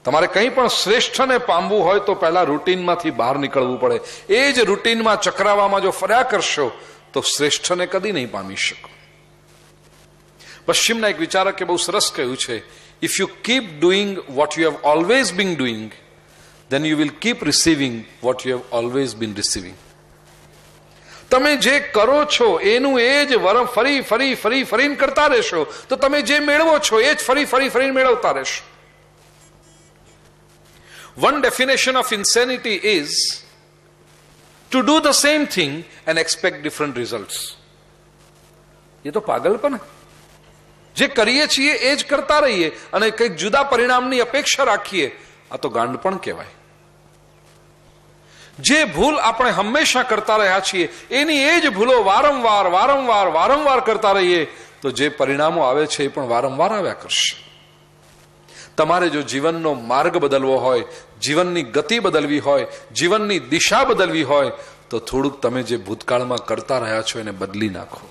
તમારે કંઈ પણ શ્રેષ્ઠને પામવું હોય તો પહેલા રૂટીનમાંથી બહાર નીકળવું પડે. એ જ રૂટીનમાં ચક્રાવામાં જો ફર્યા કરશો તો શ્રેષ્ઠને કદી નહીં પામી શકો. પશ્ચિમના એક વિચારકે બહુ સરસ કહ્યું છે, if you keep doing what you have always bin doing, then you will keep receiving what you have always been receiving. તમે જે કરો છો એનું એ જ ફરી ફરી ફરી ફરીને કરતા રહેશો તો તમે જે મેળવો છો એ જ ફરી ફરી ફરીને મેળવતા રહેશો. One definition of insanity is to do the same thing and expect different results. ये तो पागलपन है. જે કરીએ છીએ એ જ કરતા રહીએ અને કંઈક જુદા પરિણામની અપેક્ષા રાખીએ, આ તો ગાંડપણ કહેવાય. જે ભૂલ આપણે હંમેશા કરતા રહ્યા છીએ એની એ જ ભૂલો વારંવાર વારંવાર વારંવાર કરતા રહીએ તો જે પરિણામો આવે છે એ પણ વારંવાર આવ્યા કરશે. તમારે જો જીવનનો માર્ગ બદલવો હોય, જીવનની ગતિ બદલવી હોય, જીવનની દિશા બદલવી હોય તો થોડુંક તમે જે ભૂતકાળમાં કરતા રહ્યા છો એને બદલી નાખો.